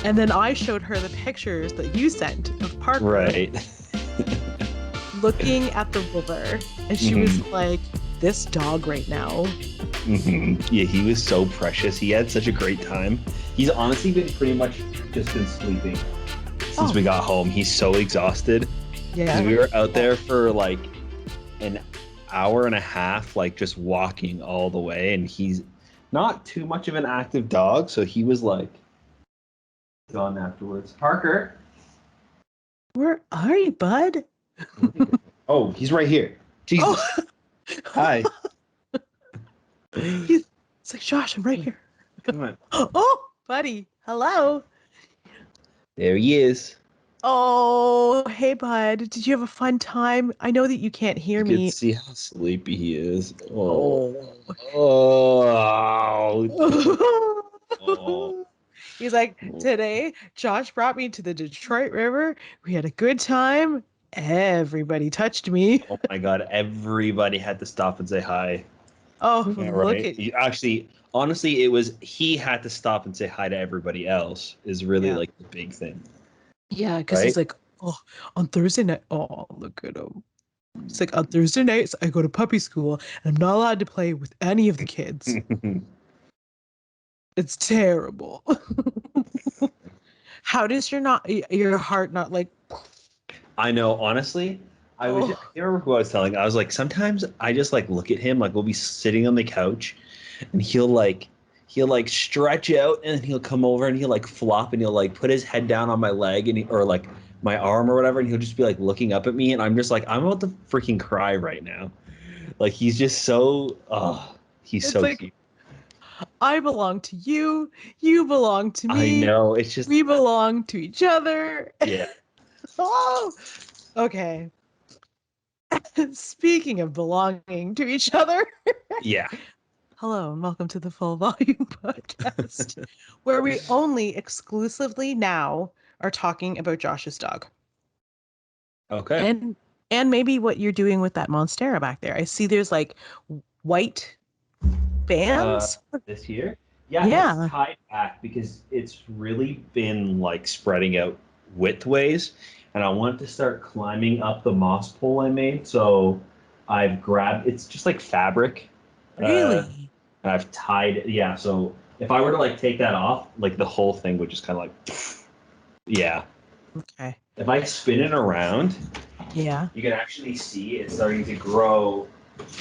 And then I showed her the pictures that you sent of Parker Right. looking at the river. And she was like, this dog right now. Yeah, he was so precious. He had such a great time. He's honestly been pretty much just been sleeping since we got home. He's so exhausted. Yeah. We were out there for like an hour and a half, like just walking all the way. And he's not too much of an active dog. So he was like gone afterwards. Parker. Where are you, bud? Oh, he's right here. Jesus. Oh. Hi. It's like, Josh, I'm right here. Come on. Oh, buddy. Hello. There he is. Oh, hey, bud. Did you have a fun time? I know that you can't hear You me. can see how sleepy he is. Oh. Oh. He's like, today, Josh brought me to the Detroit River. We had a good time. Everybody touched me. Oh my God. Everybody had to stop and say hi. Oh, Yeah, look right. at you. Actually, honestly, he had to stop and say hi to everybody else is really like the big thing. Yeah, because he's like, oh, on Thursday night. Oh, look at him. It's like, on Thursday nights, I go to puppy school and I'm not allowed to play with any of the kids. It's terrible. How does your heart not like? I know, honestly, I can't remember who I was telling. I was like, sometimes I just like look at him, like we'll be sitting on the couch and he'll like stretch out and then he'll come over and he'll like flop and he'll like put his head down on my leg and or like my arm or whatever, and he'll just be like looking up at me and I'm just like, I'm about to freaking cry right now. Like he's just so he's so like, cute. I belong to you. You belong to me. I know. It's just we belong to each other. Yeah. Oh, okay. Speaking of belonging to each other. Yeah. Hello and welcome to the Full Volume Podcast, where we only exclusively now are talking about Josh's dog. Okay. And maybe what you're doing with that Monstera back there. I see there's like white bands this year. Yeah, it's tied back because it's really been like spreading out widthways, and I want to start climbing up the moss pole I made. So I've grabbed it's just like fabric. Really? And I've tied yeah. So if I were to like take that off, like the whole thing would just kind of like yeah. Okay. If I spin it around, yeah, you can actually see it starting to grow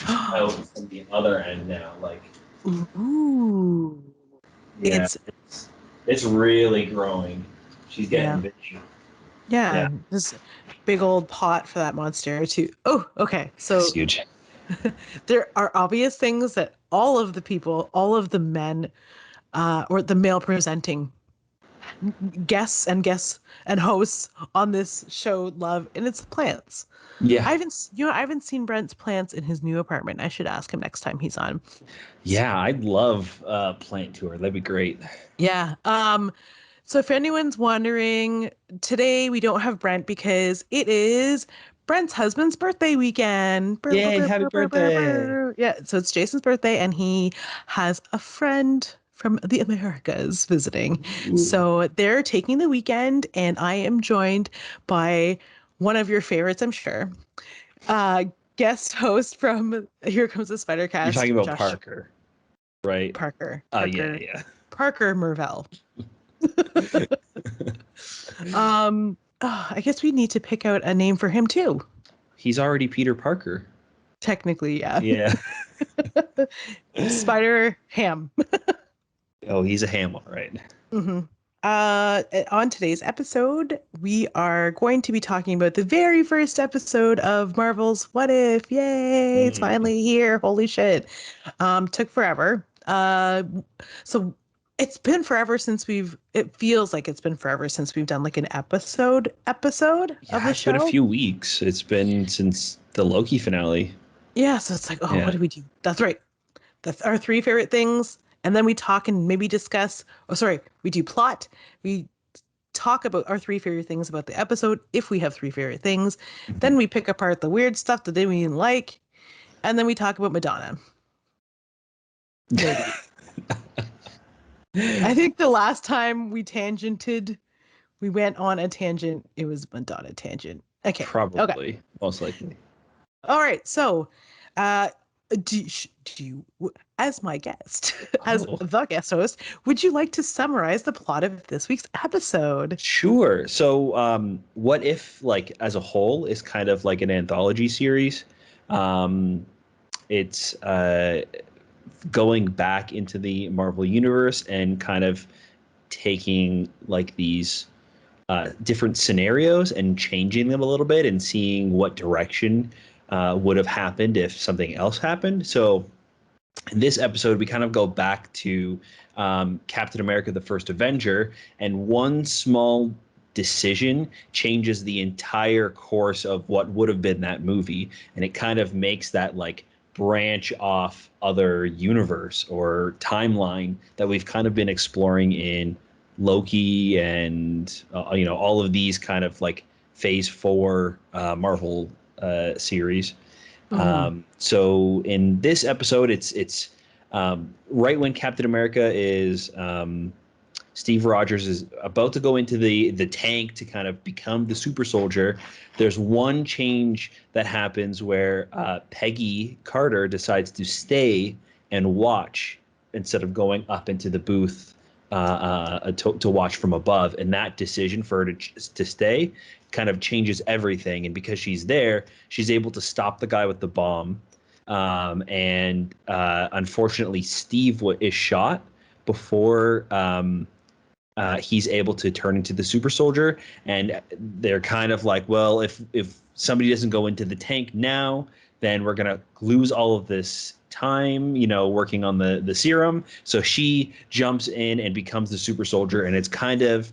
out from the other end now. Like ooh. Yeah, it's really growing. She's getting big. Yeah, this big old pot for that Monstera too. Oh, okay. So it's huge. There are obvious things that all of the people, all of the men, or the male presenting guests and hosts on this show love, and it's plants. Yeah. I haven't seen Brent's plants in his new apartment. I should ask him next time he's on. Yeah, I'd love a plant tour. That'd be great. Yeah. So if anyone's wondering, today we don't have Brent because it is Brent's husband's birthday weekend. Yay, happy birthday. Yeah, so it's Jason's birthday and he has a friend from the Americas visiting. Ooh. So they're taking the weekend and I am joined by one of your favorites, I'm sure. Guest host from Here Comes the Spider Cast. You're talking about Parker, right? Parker. Yeah. Parker Mur-VELL. I guess we need to pick out a name for him too. He's already Peter Parker. Technically, yeah. Yeah. Spider Ham. Oh, he's a ham, all right. Mm-hmm. On today's episode, we are going to be talking about the very first episode of Marvel's What If. Yay! It's finally here. Holy shit. Took forever. So it's been forever since it feels like it's been forever since we've done like an episode of the show. It's been a few weeks. It's been since the Loki finale. Yeah, so it's like, what do we do? That's right. That's our three favorite things. And then we talk and maybe discuss, we do plot. We talk about our three favorite things about the episode, if we have three favorite things. Mm-hmm. Then we pick apart the weird stuff that they didn't like. And then we talk about Madonna. I think the last time we went on a tangent, it was Madonna tangent. Okay. Probably, most likely. All right. So, uh, do you, as my guest, as Oh, the guest host, would you like to summarize the plot of this week's episode? sure. So, what if, like, as a whole, is kind of like an anthology series? Um, it's going back into the Marvel universe and kind of taking like these different scenarios and changing them a little bit and seeing what direction would have happened if something else happened. So in this episode, we kind of go back to Captain America, the first Avenger, and one small decision changes the entire course of what would have been that movie. And it kind of makes that like branch off other universe or timeline that we've kind of been exploring in Loki and, all of these kind of like phase 4 Marvel series. Hmm. So in this episode, it's right when Captain America is Steve Rogers is about to go into the tank to kind of become the super soldier. There's one change that happens where Peggy Carter decides to stay and watch instead of going up into the booth to watch from above. And that decision for her to stay kind of changes everything. And because she's there, she's able to stop the guy with the bomb. And unfortunately, Steve is shot before he's able to turn into the super soldier. And they're kind of like, well, if somebody doesn't go into the tank now, then we're gonna lose all of this time, working on the serum. So she jumps in and becomes the super soldier, and it's kind of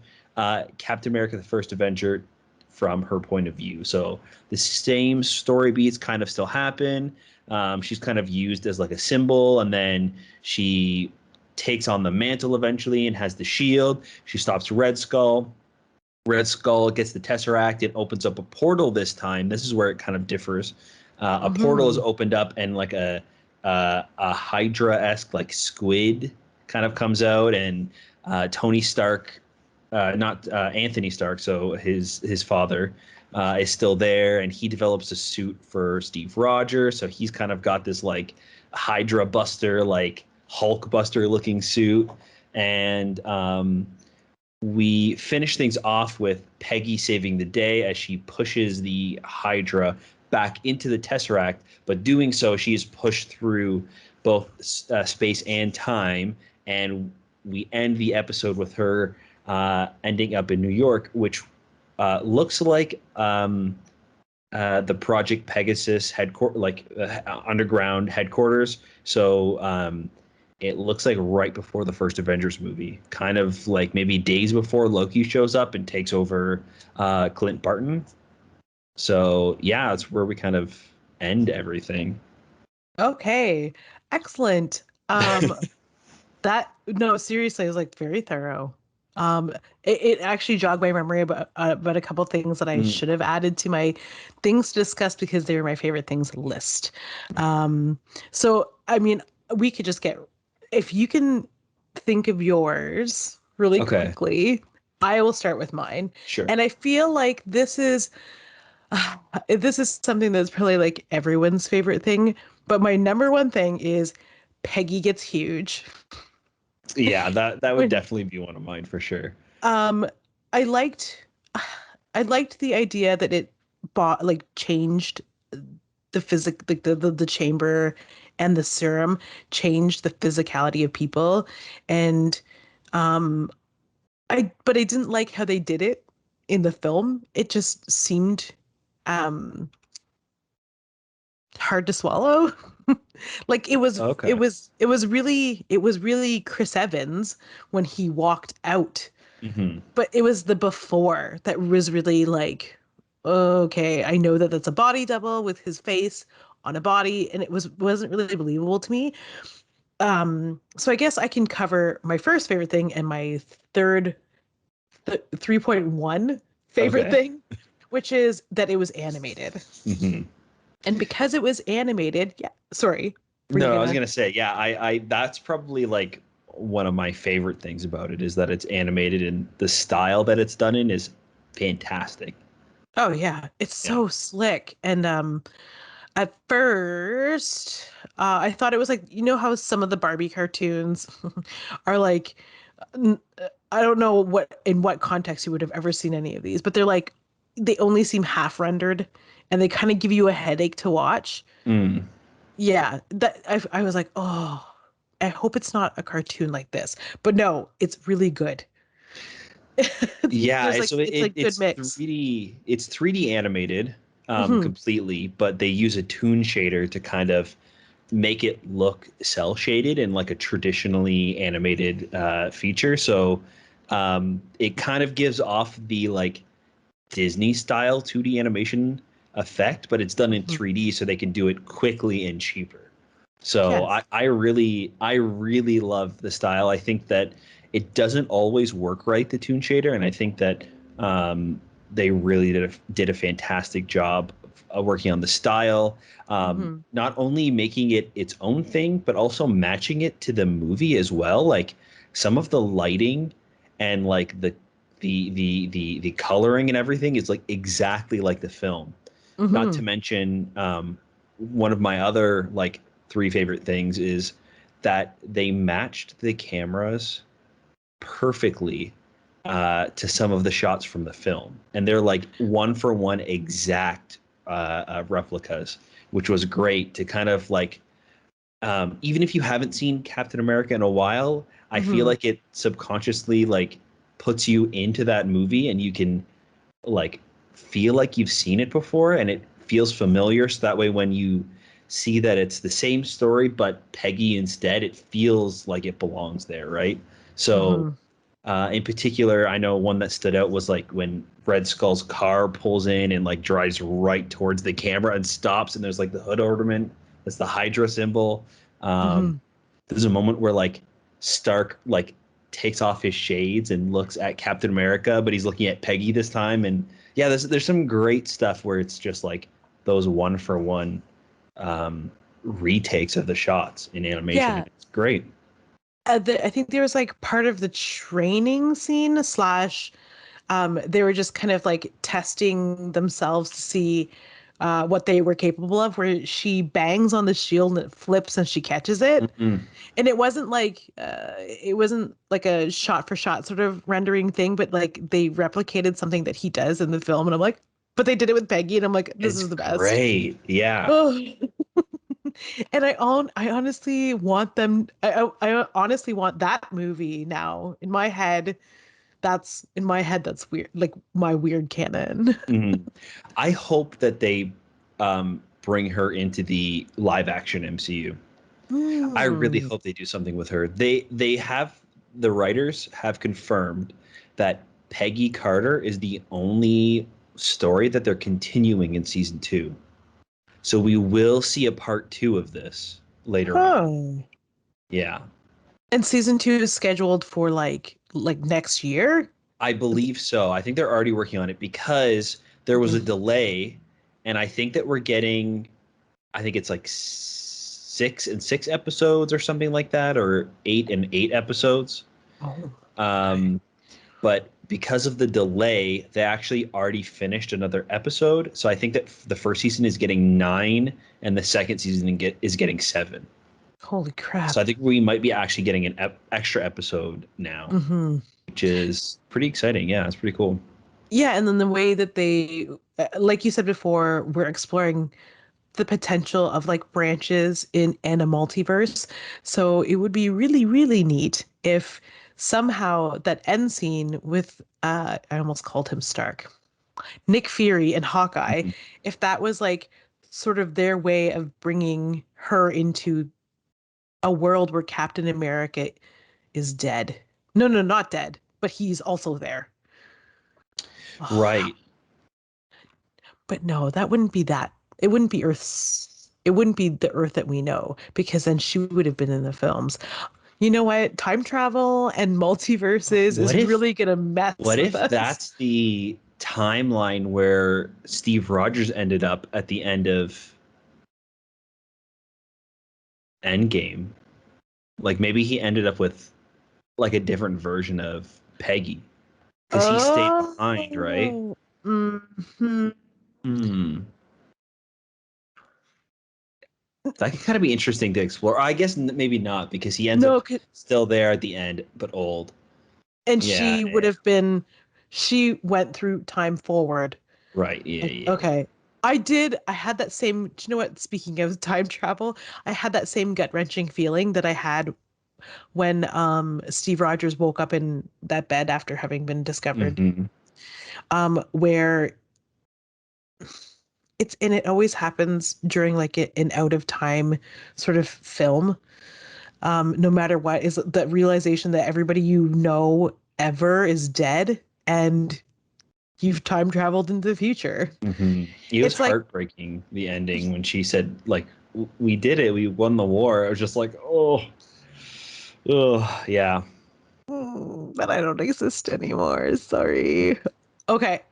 Captain America: The First Avenger from her point of view. So the same story beats kind of still happen. She's kind of used as like a symbol, and then she takes on the mantle eventually and has the shield. She stops Red Skull. Red Skull gets the Tesseract. It opens up a portal this time. This is where it kind of differs. A portal is Hmm. opened up, and like a Hydra-esque like squid kind of comes out, and Tony Stark, not Anthony Stark, so his father, is still there, and he develops a suit for Steve Rogers. So he's kind of got this like Hydra Buster, like Hulk Buster looking suit, and we finish things off with Peggy saving the day as she pushes the Hydra back into the Tesseract, but doing so, she is pushed through both space and time. And we end the episode with her ending up in New York, which looks like the Project Pegasus headquarters, like underground headquarters. So it looks like right before the first Avengers movie, kind of like maybe days before Loki shows up and takes over Clint Barton. So yeah, that's where we kind of end everything. Okay. Excellent. That no, seriously, it was like very thorough. Um, it actually jogged my memory about a couple things that I Mm, should have added to my things to discuss because they were my favorite things list. Um, so I mean, we could just get if you can think of yours really okay, quickly, I will start with mine. sure. And I feel like this is something that's probably like everyone's favorite thing, but my number one thing is Peggy gets huge. Yeah, that would When definitely be one of mine for sure. um I liked I liked the idea that it bought like changed the physic like the chamber and the serum changed the physicality of people. And um I didn't like how they did it in the film. It just seemed um hard to swallow. Like Okay. it was really Chris Evans when he walked out, Hmm. but it was the before that was really like, okay, I know that that's a body double with his face on a body, and it wasn't really believable to me. So I guess I can cover my first favorite thing and my third 3.1 favorite Okay. thing, which is that it was animated. Hmm. And because it was animated, yeah, sorry, were you No, I was gonna? gonna say, yeah, I that's probably like one of my favorite things about it is that it's animated and the style that it's done in is fantastic. Oh yeah, it's Yeah. so slick. And at first, I thought it was like, you know how some of the Barbie cartoons are like, I don't know what context you would have ever seen any of these, but they're like, they only seem half rendered and they kind of give you a headache to watch. Mm. Yeah, that I was like, oh, I hope it's not a cartoon like this. But no, it's really good. Yeah, There's like so it's like good it's mix. 3D animated Hmm. completely, but they use a toon shader to kind of make it look cell shaded and like a traditionally animated feature. So it kind of gives off the like Disney style 2D animation effect, but it's done in Hmm. 3D so they can do it quickly and cheaper. So Yes. I really love the style. I think that it doesn't always work right, the Toon Shader, and I think that they really did a fantastic job of working on the style. Hmm. Not only making it its own thing, but also matching it to the movie as well. Like some of the lighting and like the coloring and everything is like exactly like the film. Not to Hmm. mention, one of my other like three favorite things is that they matched the cameras perfectly to some of the shots from the film, and they're like one for one exact replicas, which was great to kind of like even if you haven't seen Captain America in a while, I feel Hmm. like it subconsciously like puts you into that movie and you can like feel like you've seen it before and it feels familiar. So that way when you see that it's the same story but Peggy instead, it feels like it belongs there, right? So Hmm. in particular, I know one that stood out was like when Red Skull's car pulls in and like drives right towards the camera and stops, and there's like the hood ornament. That's the Hydra symbol. Um, Hmm. there's a moment where like Stark like takes off his shades and looks at Captain America, but he's looking at Peggy this time. And yeah, there's some great stuff where it's just like those one for one retakes of the shots in animation, Yeah. and it's great. I think there was like part of the training scene slash they were just kind of like testing themselves to see what they were capable of, where she bangs on the shield and it flips and she catches it. Mm-mm. And it wasn't like a shot for shot sort of rendering thing, but like they replicated something that he does in the film. And I'm like, but they did it with Peggy, and I'm like, this It's is the best. great. Yeah. Oh. And I honestly want them. I honestly want that movie now in my head. That's weird. Like my weird canon. Mhm. I hope that they bring her into the live action MCU. I really Hmm. hope they do something with her. They have the writers have confirmed that Peggy Carter is the only story that they're continuing in season 2. So we will see a part 2 of this later on. Huh. Yeah. And season two is scheduled for like next year. I believe so. I think they're already working on it because there was a Mhm. delay, and I think that we're getting, I think it's like 6 and 6 episodes or something like that, or 8 and 8 episodes. Oh, okay. Um, but because of the delay, they actually already finished another episode. So I think that the first season is getting 9, and the second season is getting 7. Holy So I crap. think we might be actually getting an extra episode now, Hmm. which is pretty exciting. Yeah, it's pretty cool. Yeah, and then the way that like you said before, we're exploring the potential of like branches in a multiverse. So it would be really, really neat if somehow that end scene with I almost called him Stark, Nick Fury and Hawkeye, Mhm. if that was like sort of their way of bringing her into a world where Captain America is dead. No, no, not dead, but he's also there. Oh, Right. but no, that wouldn't be that. It wouldn't be Earth's. It wouldn't be the Earth that we know because then she would have been in the films. You know what? Time travel and multiverses What is if really gonna mess what with if us. that's the timeline where Steve Rogers ended up at the end of Endgame? Like maybe he ended up with like a different version of Peggy because he stayed behind, right? Oh. Mhm. Hmm. That could kind of be interesting to explore. I guess maybe not because he ends up No, still there at the end, but old. and Yeah, she would yeah. have been, she went through time forward. Right. Yeah, Like, yeah, yeah. okay. I had that same, do you know what? Speaking of time travel, I had that same gut-wrenching feeling that I had when Steve Rogers woke up in that bed after having been discovered. Hmm. Where it always happens during like an out of time sort of film. No matter what, is the realization that everybody you know ever is dead and you've time traveled into the future. Hmm. It was It's like, heartbreaking, the ending when she said, like, we did it, we won the war. I was just like, oh, yeah. but I don't exist anymore. Sorry. Okay.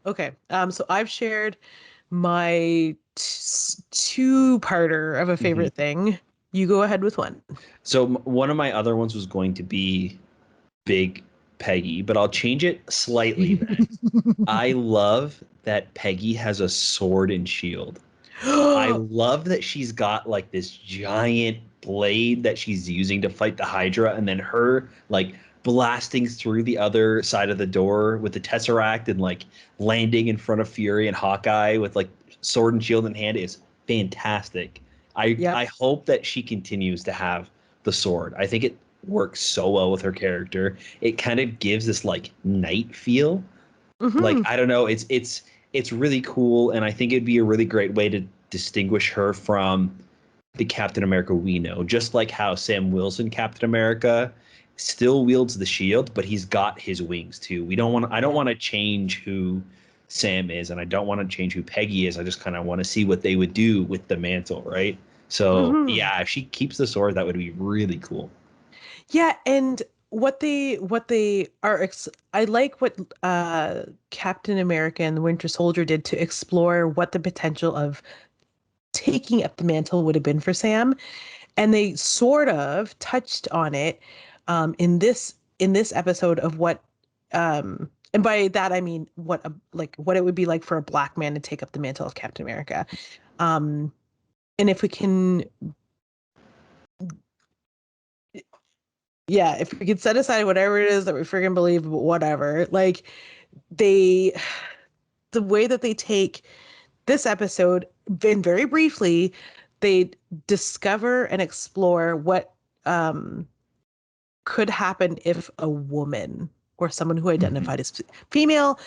So I've shared my two-parter of a Hmm. favorite thing. You go ahead with one. So one of my other ones was going to be Big Peggy, but I'll change it slightly then. I love that Peggy has a sword and shield. I love that she's got like this giant blade that she's using to fight the Hydra, and then her like blasting through the other side of the door with the Tesseract and like landing in front of Fury and Hawkeye with like sword and shield in hand is fantastic. I Yep. hope that she continues to have the sword. I think it works so well with her character. It kind of gives this like knight feel. Like Hmm. I don't know, it's really cool, and I think it'd be a really great way to distinguish her from the Captain America we know. Just like how Sam Wilson Captain America still wields the shield, but he's got his wings too. We don't want I don't want to change who Sam is, and I don't want to change who Peggy is. I just kind of want to see what they would do with the mantle, right? So Hmm. yeah, if she keeps the sword, that would be really cool. Yeah, and what they are I like what Captain America and the Winter Soldier did to explore what the potential of taking up the mantle would have been for Sam, and they sort of touched on it in this episode of what and by that I mean what what it would be like for a black man to take up the mantle of Captain America. Um and if we can, yeah, if we could set aside whatever it is that we freaking believe, whatever, like they, the way that they take this episode, and very briefly, they discover and explore what um, could happen if a woman or someone who Mhm. identified as female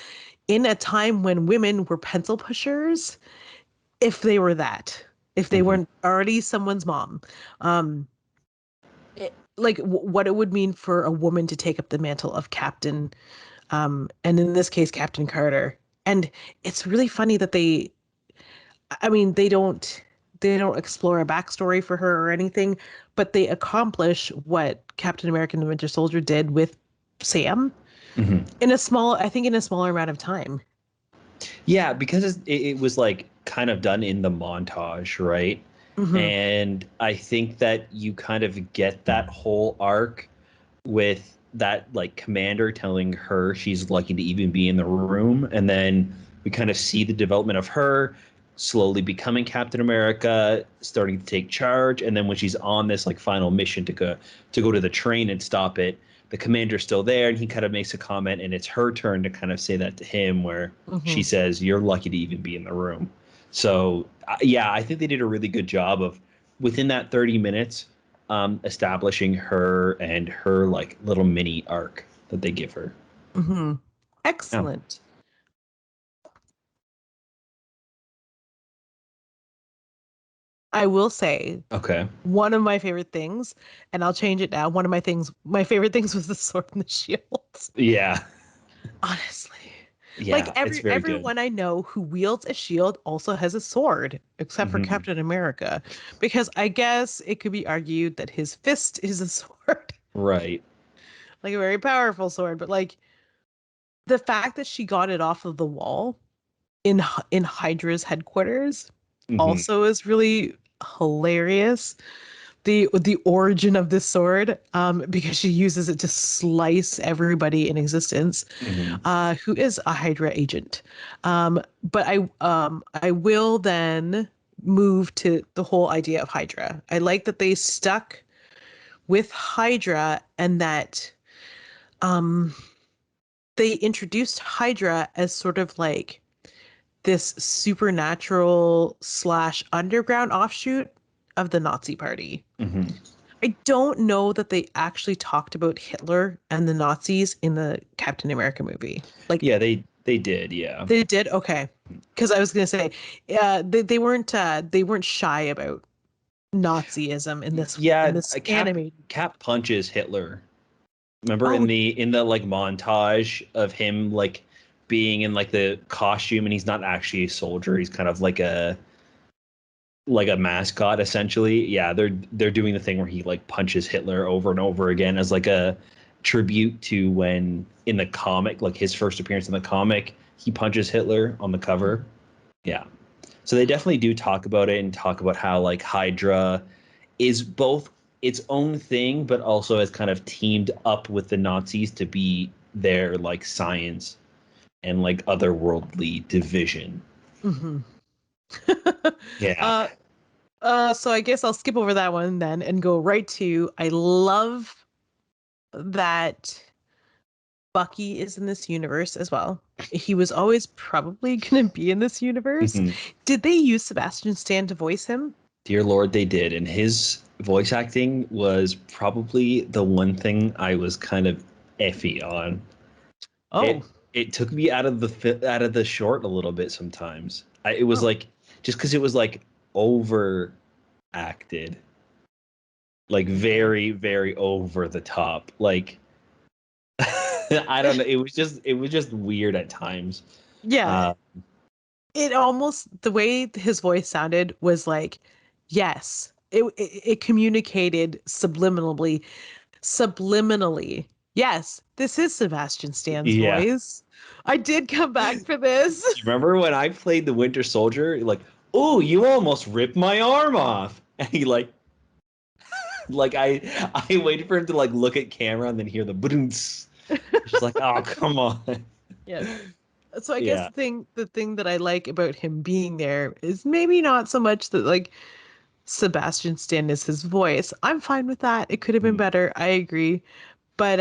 in a time when women were pencil pushers, if they were that, if they Mhm. weren't already someone's mom. Um, like what it would mean for a woman to take up the mantle of captain, and in this case Captain Carter. And it's really funny that I mean they don't explore a backstory for her or anything, but they accomplish what Captain America and the Winter Soldier did with Sam Mhm. in a small, I think in a smaller amount of time. Yeah, because it was like kind of done in the montage, right? Hmm. And I think that you kind of get that whole arc with that like commander telling her she's lucky to even be in the room. And then we kind of see the development of her slowly becoming Captain America, starting to take charge. And then when she's on this like final mission to go to the train and stop it, the commander's still there and he kind of makes a comment and it's her turn to kind of say that to him where Hmm. she says, "You're lucky to even be in the room." So yeah, I think they did a really good job of within that 30 minutes establishing her and her like little mini arc that they give her. Hmm. Yeah. Excellent. I will say Okay. one of my favorite things, and I'll change it now. One of my favorite things was the sword and the shield. Yeah. Honestly. Like Yeah. It's very good. everyone I know who wields a shield also has a sword, except for Hmm. Captain America. Because I guess it could be argued that his fist is a sword, Right. like a very powerful sword. But like the fact that she got it off of the wall in Hydra's headquarters Hmm. also is really hilarious. the origin of this sword, because she uses it to slice everybody in existence, who is a Hydra agent. But I will then move to the whole idea of Hydra. I like that they stuck with Hydra and that they introduced Hydra as sort of like this supernatural slash underground offshoot of the Nazi Party. I don't know that they actually talked about Hitler and the Nazis in the Captain America movie. Like, Yeah, they did. Yeah. they did? Okay. Because I was gonna say, they weren't shy about Nazism in Yeah, this Cap animated. Cap punches Hitler. Remember Oh, in the like montage of him like being in like the costume and he's not actually a soldier. He's kind of like a mascot essentially. Yeah, they're doing the thing where he like punches Hitler over and over again as like a tribute to when in the comic, like his first appearance in the comic, he punches Hitler on the cover. Yeah. So they definitely do talk about it and talk about how like Hydra is both its own thing, but also has kind of teamed up with the Nazis to be their like science and like otherworldly division. hmm. Yeah. uh, so I guess I'll skip over that one then and go right to I love that Bucky is in this universe as well. He was always probably going to be in this universe. Mhm. Did they use Sebastian Stan to voice him? Dear Lord, they did. And his voice acting was probably the one thing I was kind of iffy on. Oh, It took me out of the short a little bit sometimes. It was oh, like just because it was like over acted, like okay. very very over the top. Like I don't know. It was just weird at times. Yeah, Uh, it almost the way his voice sounded was like, yes, it communicated subliminally. Yes, this is Sebastian Stan's yeah. voice. I did come back for this. You remember when I played the Winter Soldier? You're like, oh, you almost ripped my arm off, and he like I waited for him to like look at camera and then hear the boons. Just like, oh, come on. Yes. So I guess Yeah. the thing that I like about him being there is maybe not so much that like Sebastian Stan is his voice. I'm fine with that. It could have been Mm. better. I agree. But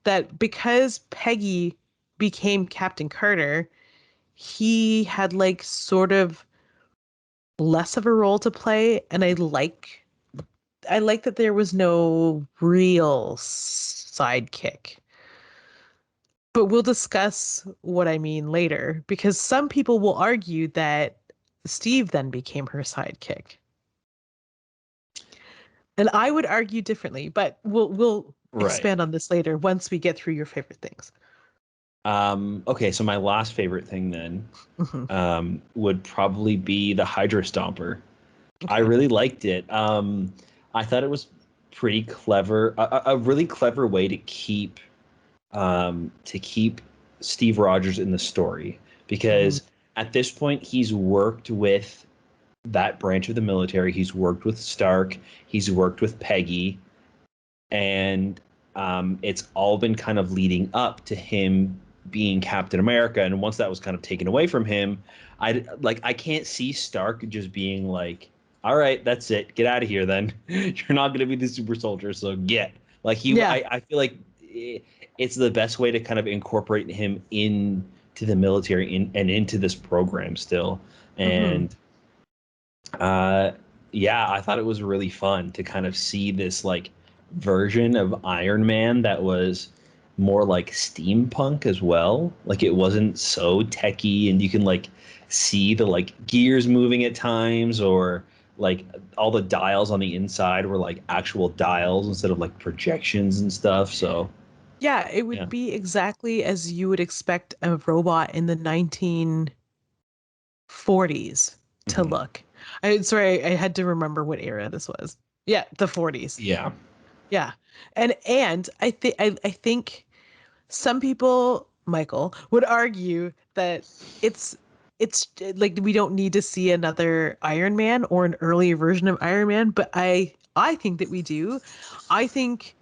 that because Peggy became Captain Carter, he had like sort of less of a role to play, and I like that there was no real sidekick. But we'll discuss what I mean later because some people will argue that Steve then became her sidekick. And I would argue differently, but we'll Right. expand on this later once we get through your favorite things. Okay, so my last favorite thing then Mhm. would probably be the Hydra Stomper. I Okay. really liked it. I thought it was pretty clever, a really clever way to keep Steve Rogers in the story Mhm. because at this point he's worked with that branch of the military. He's worked with Stark. He's worked with Peggy, and it's all been kind of leading up to him being Captain America. And once that was kind of taken away from him, I can't see Stark just being like, "All right, that's it. Get out of here. Then you're not going to be the super soldier. So get." Like Yeah. I feel like it's the best way to kind of incorporate him into the military and into this program still. Hmm. And uh, yeah, I thought it was really fun to kind of see this like version of Iron Man that was more like steampunk as well. Like it wasn't so techy, and you can like see the like gears moving at times, or like all the dials on the inside were like actual dials instead of like projections and stuff. So Yeah, it yeah. would be exactly as you would expect a robot in the 1940s to Mhm. look. I had to remember what era this was. Yeah, the 40s. Yeah. Yeah. And I think some people, Michael, would argue that it's like we don't need to see another Iron Man or an earlier version of Iron Man, but I think that we do. I think.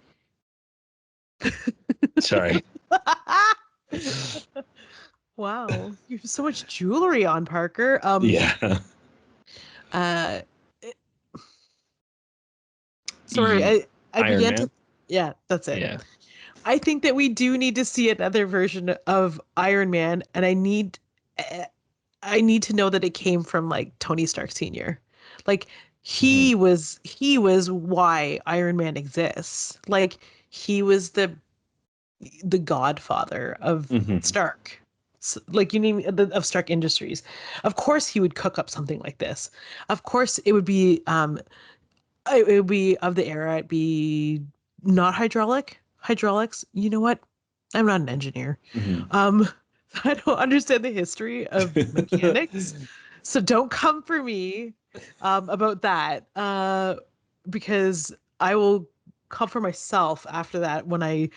Sorry. Wow, you have so much jewelry on, Parker. Yeah. Uh, sorry, I Iron began to. Man. Yeah, that's it. Yeah. I think that we do need to see another version of Iron Man, and eh, I need to know that it came from like Tony Stark Sr. Like Mhm. he was why Iron Man exists. Like he was the godfather of Mhm. Stark. Like you name of Stark Industries. Of course he would cook up something like this. Of course it would be of the era. It'd be not hydraulics. You know what? I'm not an engineer. Mhm. Um, I don't understand the history of mechanics, so don't come for me about that. Because I will come for myself after that when I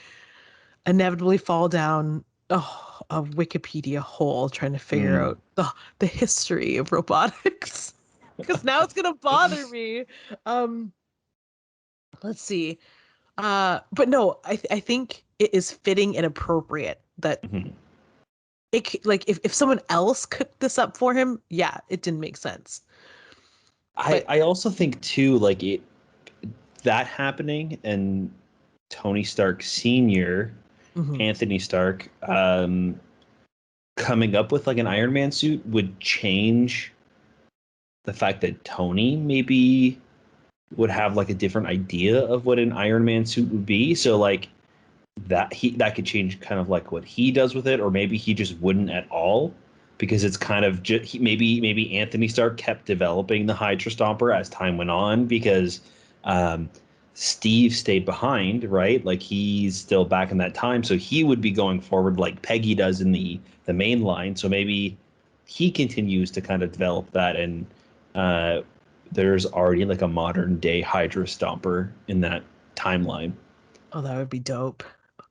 inevitably fall down a Wikipedia hole trying to figure Mm. out the history of robotics. Because now it's gonna bother me. Um, let's see. But no, I think it is fitting and appropriate that Mhm. like if someone else cooked this up for him, yeah, it didn't make sense. But I also think too, like it that happening and Tony Stark Sr., mhm. Anthony Stark, coming up with like an Iron Man suit would change the fact that Tony maybe would have like a different idea of what an Iron Man suit would be. So like that could change kind of like what he does with it, or maybe he just wouldn't at all because it's kind of just maybe Anthony Stark kept developing the Hydra Stomper as time went on because um, Steve stayed behind, right? Like he's still back in that time, so he would be going forward like Peggy does in the main line. So maybe he continues to kind of develop that, and uh, there's already like a modern day Hydra Stomper in that timeline. Oh, that would be dope.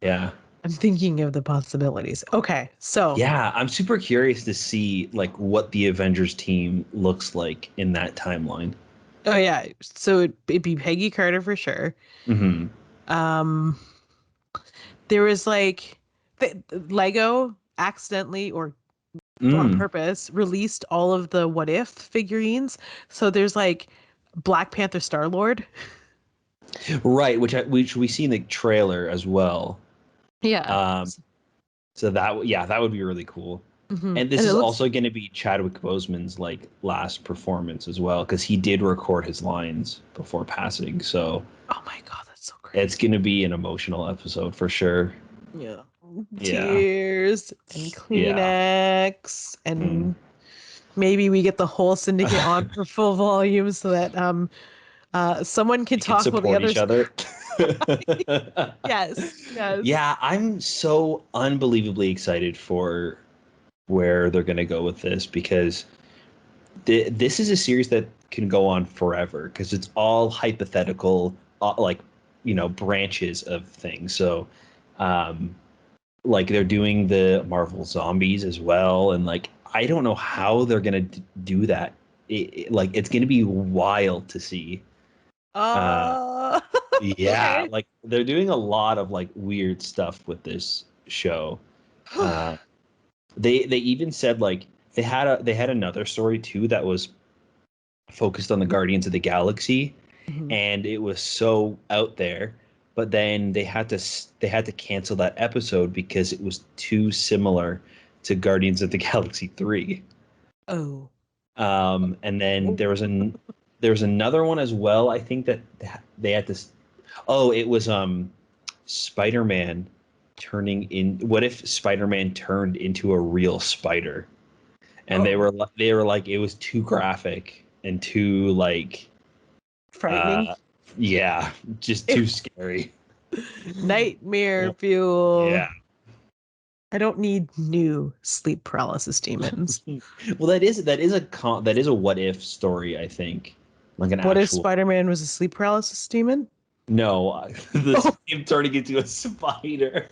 Yeah. I'm thinking of the possibilities. Okay, so Yeah, I'm super curious to see like what the Avengers team looks like in that timeline. oh yeah, so it'd be Peggy Carter for sure. Hmm. Um, there was like Lego accidentally or on Mm. purpose released all of the What If figurines. So there's like Black Panther Star Lord. Right, which we see in the trailer as well. Yeah. Um, so that would be really cool. And this And it is looks, also going to be Chadwick Boseman's like last performance as well because he did record his lines before passing. So oh my God, that's so it's crazy. going to be an emotional episode for sure. Yeah. Yeah, Tears and yeah. Kleenex Mm. and maybe we get the whole syndicate on for full volume so that someone can We can talk while the support each others other. yes, yes. Yeah, I'm so unbelievably excited for where they're going to go with this because this is a series that can go on forever because it's all hypothetical, like, branches of things. So, um, like they're doing the Marvel zombies as well. And like, I don't know how they're going to do that. Like, it's going to be wild to see. Uh, Uh Yeah, okay. like they're doing a lot of like weird stuff with this show. Uh, they even said like they had another story too that was focused on the Guardians of the Galaxy, Mhm. and it was so out there. But then they had to cancel that episode because it was too similar to Guardians of the Galaxy 3. Oh. And then Oh. there was another one as well. I think that they had to. Oh, it was Spider-Man turning in. What if Spider-Man turned into a real spider? And Oh. they were like it was too graphic and too like Frightening. uh yeah, just too scary. Nightmare Well, fuel. yeah. I don't need new sleep paralysis demons. Well, that is a what if story, I think. Like an What if actual Spider-Man was a sleep paralysis demon? no, this Oh, him turning into a spider.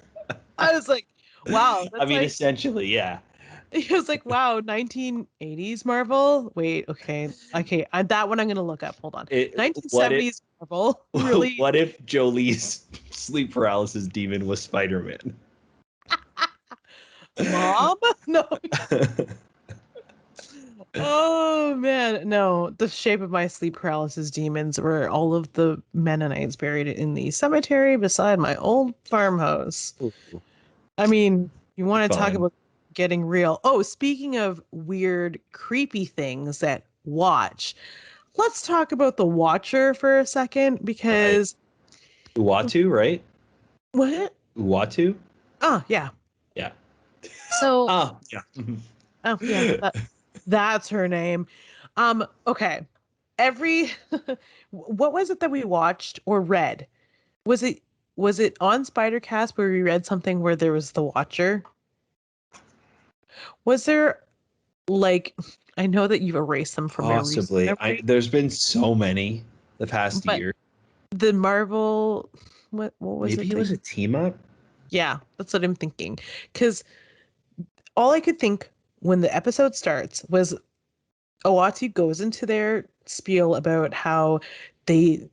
I was like, wow, I that's mean, like essentially, yeah. he was like, wow, 1980s Marvel. Wait, okay, that one I'm gonna look up. Hold on, What if 1970s Marvel. Really, What if Jolie's sleep paralysis demon was Spider-Man? Mom? No. Oh man, no. The shape of my sleep paralysis demons were all of the Mennonites buried in the cemetery beside my old farmhouse. Ooh, I mean, you want to talk fun. about getting real. Oh, speaking of weird, creepy things that watch, let's talk about the Watcher for a second Right. because Uatu, right? what? Uatu? Oh, yeah. Yeah. So, Oh, yeah. oh yeah, that's her name. Okay. Every what was it that we watched or read? Was it was it on Spidercast where we read something where there was the Watcher? Was there like I know that you've erased them from my recent Possibly. memory, There's been so many the past but year. the Marvel what was Maybe it it was thing? a team up. Yeah, that's what I'm thinking. Because all I could think when the episode starts was Owatu goes into their spiel about how they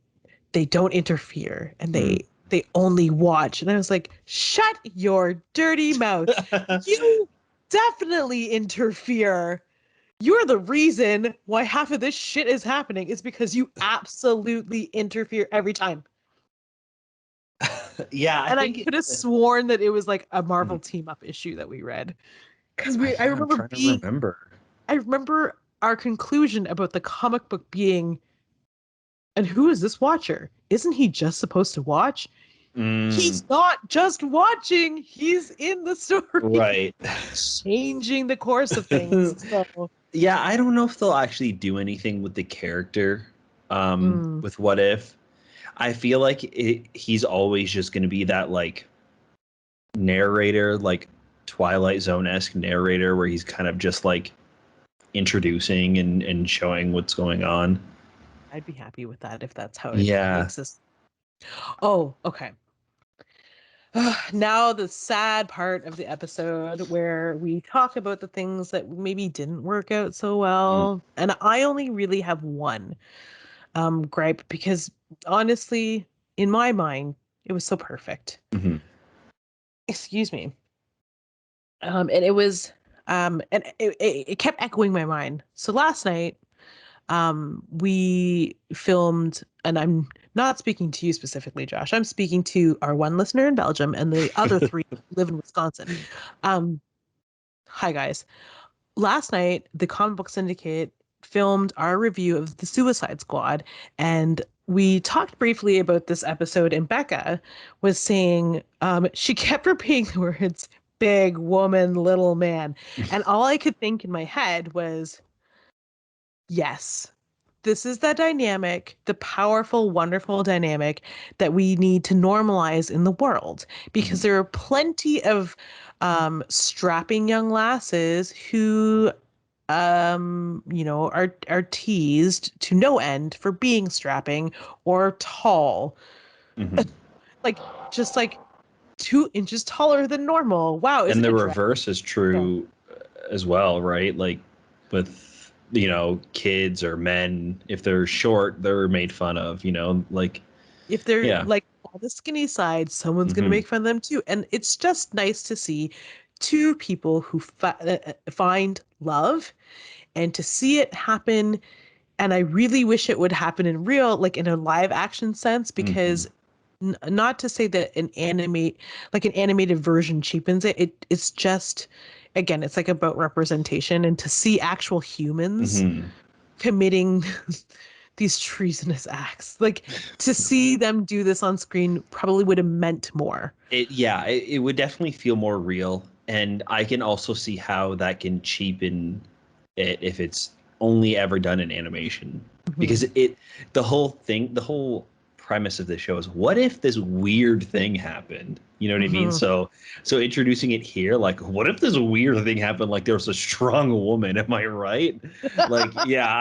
they don't interfere and Mm. they only watch. And I was like, shut your dirty mouth. You definitely interfere. You're the reason why half of this shit is happening is because you absolutely interfere every time. Yeah, I And I think could have sworn that it was like a Marvel team up issue that we read. Because I yeah, I'm remember trying to remember. I remember our conclusion about the comic book being, and who is this Watcher? Isn't he just supposed to watch? Mm, He's not just watching, he's in the story, right. changing the course of things. So, Yeah, I don't know if they'll actually do anything with the character mm, with What If. I feel like he's always just going to be that like narrator, like Twilight Zone-esque narrator where he's kind of just like introducing and showing what's going on. I'd be happy with that if that's how it Yeah. exists. Oh, okay. Now the sad part of the episode where we talk about the things that maybe didn't work out so Mm, well. And I only really have one gripe because honestly, in my mind, it was so perfect. mhm. Excuse me. And it was and it kept echoing my mind. So last night, we filmed, and I'm not speaking to you specifically, Josh. I'm speaking to our one listener in Belgium and the other three live in Wisconsin. Um, Hi guys. Last night, the Comic Book Syndicate filmed our review of the Suicide Squad, and we talked briefly about this episode. And Becca was saying she kept repeating the words "big woman, little man," and all I could think in my head was, "Yes, this is the dynamic, the powerful, wonderful dynamic that we need to normalize in the world because Mhm. there are plenty of strapping young lasses who are teased to no end for being strapping or tall, Mhm. like just like 2 inches taller than normal. Wow, And isn't the it dreadful? reverse is true as well, right? Like with kids or men, if they're short, they're made fun of. Like If they're yeah. like on the skinny side, someone's going to Hmm. make fun of them too. And it's just nice to see two people who find love and to see it happen. And I really wish it would happen in real, like in a live action sense, Hmm. because not to say that an animated version cheapens it. It's just, again, it's like about representation and to see actual humans Hmm. committing these treasonous acts. Like to see them do this on screen probably would have meant more. It would definitely feel more real, and I can also see how that can cheapen it if it's only ever done in animation. Because Mhm. the whole premise of this show is what if this weird thing happened? You know what I mean? Mhm. So introducing it here, like, what if this weird thing happened? Like there was a strong woman, am I right? Like, yeah,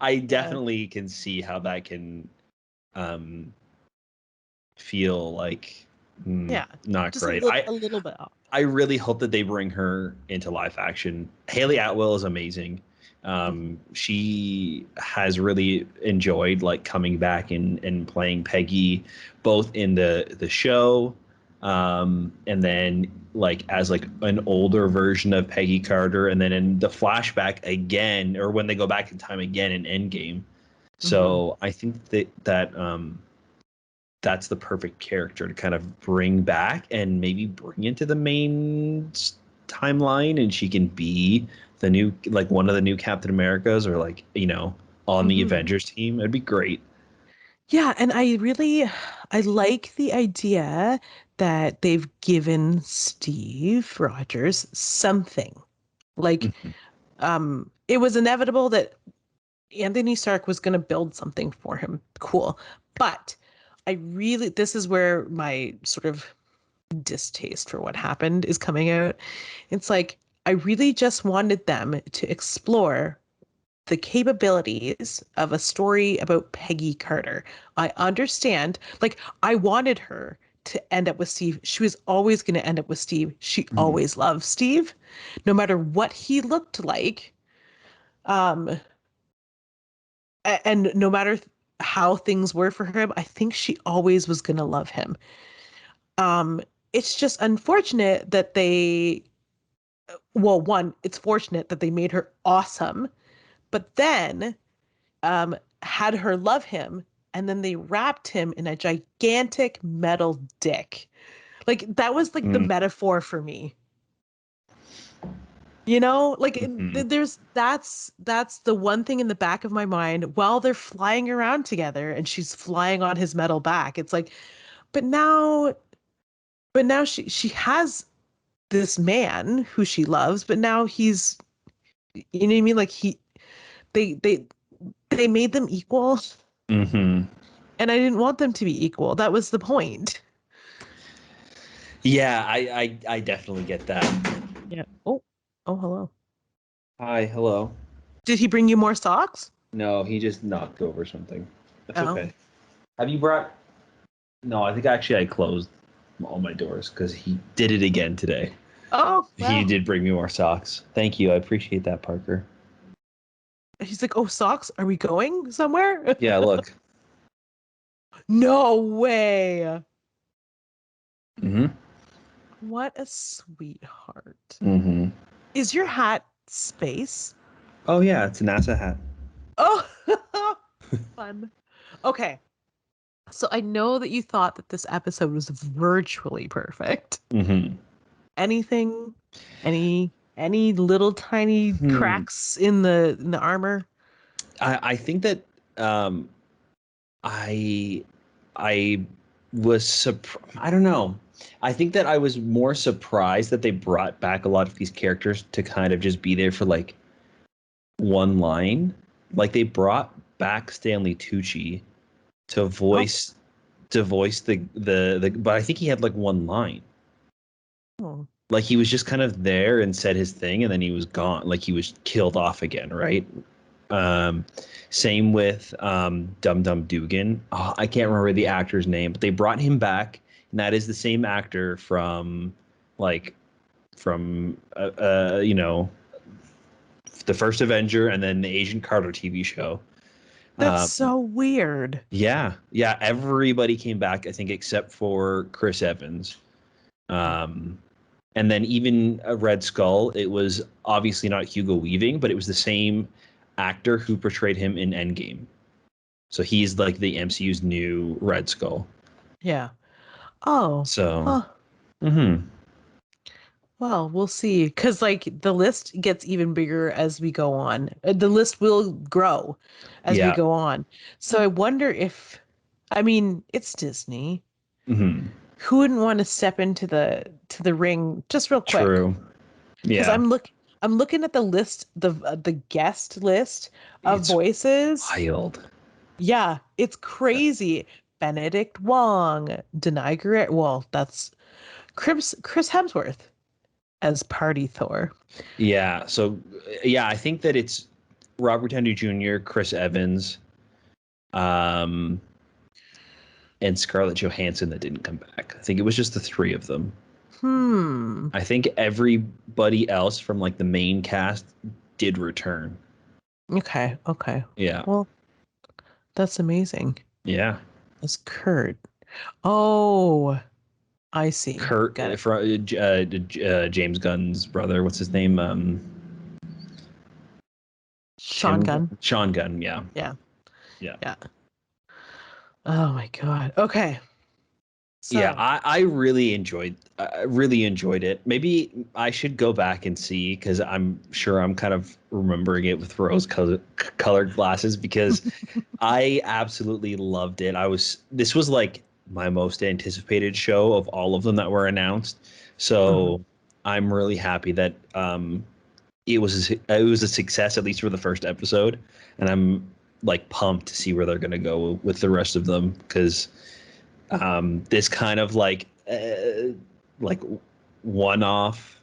I Yeah. definitely can see how that can um feel like Yeah. not Just a great. little I a little bit off. I really hope that they bring her into live action. Haley Atwell is amazing. She has really enjoyed like coming back and playing Peggy, both in the show, and then like as like an older version of Peggy Carter, and then in the flashback again, or when they go back in time again in Endgame. So I think that's the perfect character to kind of bring back and maybe bring into the main timeline, and she can be the new, like one of the new Captain Americas, or like, on the Avengers team. It'd be great. Yeah, and I like the idea that they've given Steve Rogers something. Like, Mhm. it was inevitable that Anthony Stark was going to build something for him. Cool. But this is where my sort of distaste for what happened is coming out. It's like, I really just wanted them to explore the capabilities of a story about Peggy Carter. I understand, like, I wanted her to end up with Steve. She was always going to end up with Steve. She Mhm. always loved Steve, no matter what he looked like. Um, and no matter how things were for him, I think she always was going to love him. Um, it's just unfortunate that one, it's fortunate that they made her awesome, but then had her love him, and then they wrapped him in a gigantic metal dick. Like, that was like the Mhm. metaphor for me. You know, like Mhm. that's the one thing in the back of my mind while they're flying around together and she's flying on his metal back. It's like, but now she has this man who she loves, but now he's, you know what I mean? Like, they they they made them equal, Mhm. and I didn't want them to be equal. That was the point. Yeah, I definitely get that. Yeah. Oh, hello. Hi, hello. Did he bring you more socks? No, he just knocked over something. That's Oh. okay. Have you brought? No, I think actually I closed all my doors because he did it again today. Oh, He well. did bring me more socks. Thank you. I appreciate that, Parker. He's like, "Oh, socks? Are we going somewhere?" Yeah, look. No way. Mm-hmm. What a sweetheart. Mm-hmm. Is your hat space? Oh yeah, it's a NASA hat. Oh, fun. Okay. So I know that you thought that this episode was virtually perfect. Mm-hmm. Anything, any little tiny Hmm. cracks in the armor? I think that um I I was I don't know. I think that I was more surprised that they brought back a lot of these characters to kind of just be there for like one line. Like they brought back Stanley Tucci to Oh, voice the but I think he had like one line. oh. Like he was just kind of there and said his thing and then he was gone. Like he was killed off again, right? Um, Same with Dum Dum Dugan. Oh, I can't remember the actor's name, but they brought him back, and that is the same actor from like from the first Avenger and then the Agent Carter TV show. That's Um, so weird. yeah, yeah, everybody came back, I think, except for Chris Evans. Um, and then even a Red Skull, it was obviously not Hugo Weaving, but it was the same actor who portrayed him in Endgame. So he's like the MCU's new Red Skull. Yeah. Oh, So, huh. mm-hmm. Well, we'll see. Because, like, the list gets even bigger as we go on. The list will grow as we Yeah. go on. So I wonder if, I mean, it's Disney. Mm-hmm. Who wouldn't want to step into the ring just real quick? True. Because Yeah. I'm looking at the list, the guest list of It's voices. wild. Yeah, it's crazy. Benedict Wong, Denai Guerrero. Well, that's Chris Hemsworth as Party Thor. Yeah. So, yeah, I think that it's Robert Downey Jr., Chris Evans, um, and Scarlett Johansson that didn't come back. I think it was just the three of them. Hmm. I think everybody else from like the main cast did return. Okay. Okay. Yeah. Well, that's amazing. Yeah. It's Kurt. Oh, I see. Kurt Got it. from James Gunn's brother. What's his name? Sean Gunn. Sean Gunn. Yeah. Yeah. Yeah. Yeah. Oh my God. Okay. Yeah, So, I really enjoyed it. Maybe I should go back and see because I'm sure I'm kind of remembering it with colored glasses because I absolutely loved it. This was like my most anticipated show of all of them that were announced. mhm. So I'm really happy that it was a success at least for the first episode, and I'm like pumped to see where they're gonna go with the rest of them because this kind of like one-off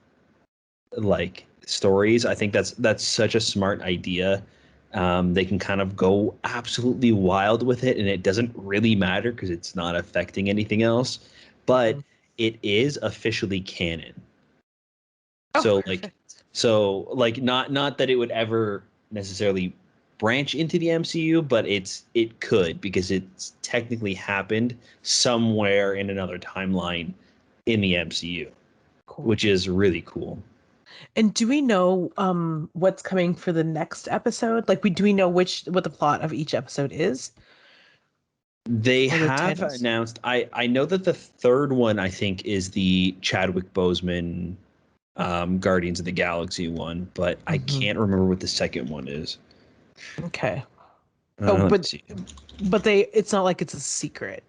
like stories. I think that's such a smart idea. They can kind of go absolutely wild with it, and it doesn't really matter because it's not affecting anything else. But Mhm. it is officially canon. Oh, So perfect. not that it would ever necessarily branch into the MCU, but it could because it's technically happened somewhere in another timeline in the MCU, Cool. which is really cool. And do we know what's coming for the next episode? Like, do we know what the plot of each episode is They or the have titles? announced I know that the third one I think is the Chadwick Boseman Guardians of the Galaxy one, but I Hmm. can't remember what the second one is. Okay. Oh, Let me see. but it's not like it's a secret.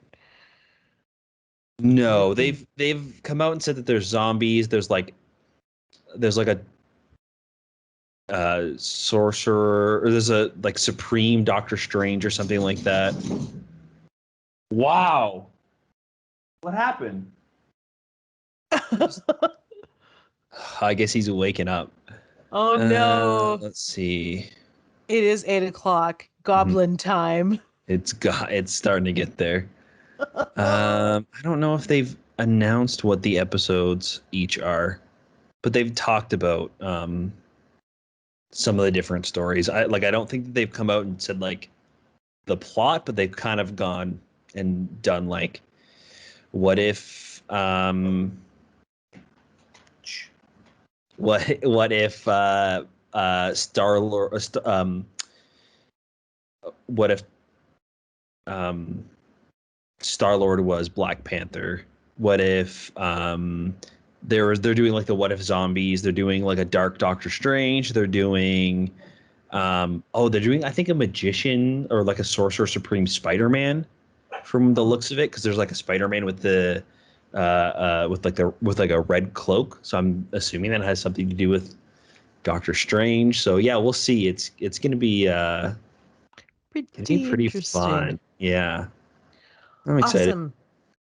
No, Like they they've come out and said that there's zombies. There's like a sorcerer, or there's a like supreme Doctor Strange or something like that. Wow, what happened? I guess he's waking up. Oh no. Let's see. It is 8 o'clock. Mhm. Goblin time. It's starting to get there. I don't know if they've announced what the episodes each are, but they've talked about some of the different stories. I don't think that they've come out and said like the plot, but they've kind of gone and done like what if what if Star Lord what if um Star Lord was Black Panther? What if they're doing like the what if zombies? They're doing like a Dark Doctor Strange. They're doing they're doing I think a magician or like a sorcerer supreme Spider-Man from the Oh, looks of it because there's like a Spider-Man with the with like a red cloak. So I'm assuming that has something to do with Doctor Strange. So yeah, we'll see. It's gonna be pretty pretty interesting. fun. Yeah, I'm excited. Awesome.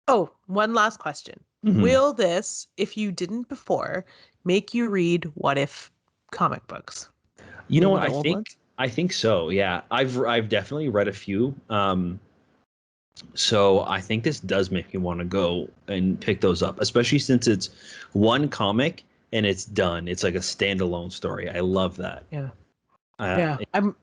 Oh, one last question. Hmm. Will this, if you didn't before, make you read what if comic books? You know Maybe what? the old ones? I think so. Yeah, I've definitely read a few. So I think this does make me want to go and pick those up, especially since it's one comic and it's done. It's like a standalone story. I love that. Yeah. Uh, Yeah. I'm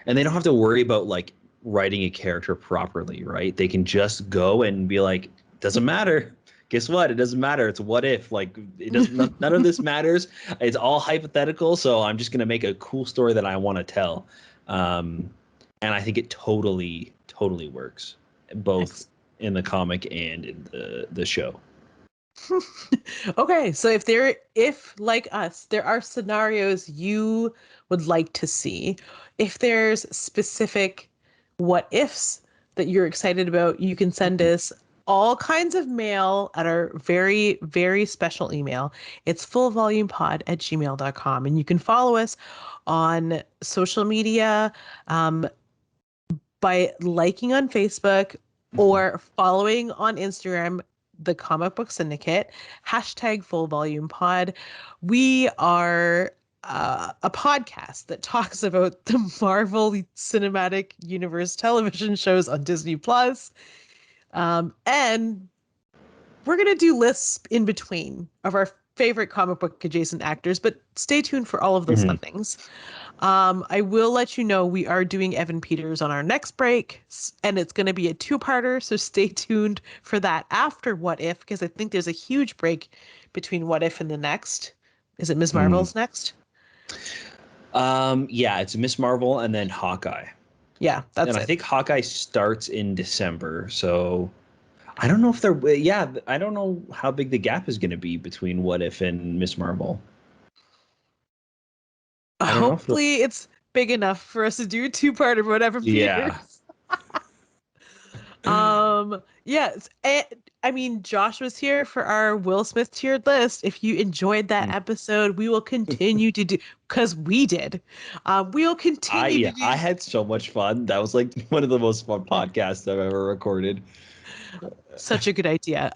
and they don't have to worry about like writing a character properly, right? They can just go and be like, doesn't matter. Guess what? It doesn't matter. It's what if. Like it doesn't. None of this matters. It's all hypothetical. So I'm just gonna make a cool story that I want to tell, um, and I think it totally works, both ex- in the comic and in the show. Okay, so if like us, there are scenarios you would like to see, if there's specific what ifs that you're excited about, you can send us all kinds of mail at our very, very special email. It's fullvolumepod@gmail.com. And you can follow us on social media by liking on Facebook or following on Instagram the Comic Book Syndicate, hashtag Full Volume Pod. We are a podcast that talks about the Marvel Cinematic Universe television shows on Disney Plus. And we're going to do lists in between of our favorite comic book adjacent actors, but stay tuned for all of those fun things. I will let you know we are doing Evan Peters on our next break, and it's going to be a two-parter, so stay tuned for that after What If, because I think there's a huge break between What If and the next. Is it Ms. Marvel's next? Yeah, it's Miss Marvel and then Hawkeye. Yeah, that's and it. I think Hawkeye starts in December, so I don't know if they're. Yeah, I don't know how big the gap is going to be between What If and Miss Marvel. Hopefully, it's big enough for us to do a two-parter, whatever. Yeah. Yes. And, I mean, Josh was here for our Will Smith tiered list. If you enjoyed that episode, we will continue to do, because we did. We will continue to do. I had so much fun. That was like one of the most fun podcasts I've ever recorded. Such a good idea.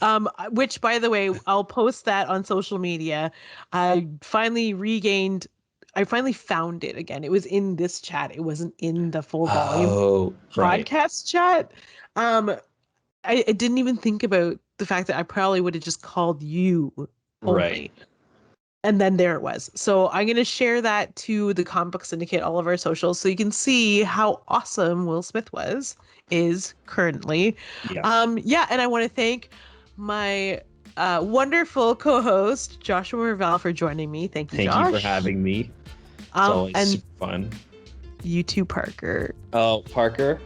Which, by the way, I'll post that on social media. I finally found it again. It was in this chat. It wasn't in the full volume podcast chat. I didn't even think about the fact that I probably would have just called you only. Right. And then there it was. So I'm going to share that to the Comic Book Syndicate, all of our socials, so you can see how awesome Will Smith is currently. Yeah. And I want to thank my wonderful co-host, Joshua Mur-VELL, for joining me. Thank you, Josh. Thank you for having me. It's always super fun. You too, Parker. Oh, Parker.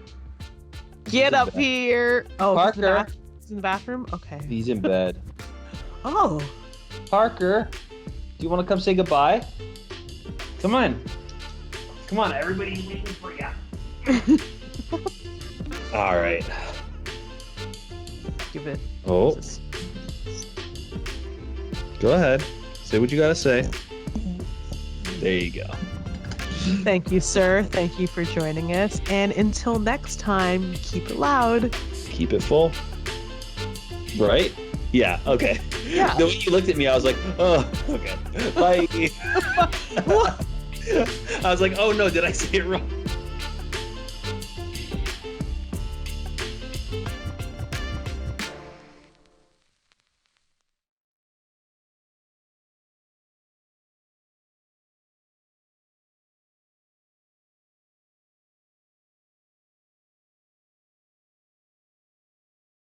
Get up here. Oh, Parker. He's in the bathroom? Okay. He's in bed. Oh. Parker, do you want to come say goodbye? Come on. Come on, everybody's waiting for you. All right. Give it. Oh. Go ahead. Say what you got to say. There you go. Thank you, sir. Thank you for joining us. And until next time, keep it loud. Keep it full. Right? Yeah, okay. Yeah. The way you looked at me, I was like, oh, okay. Bye. I was like, oh no, did I say it wrong?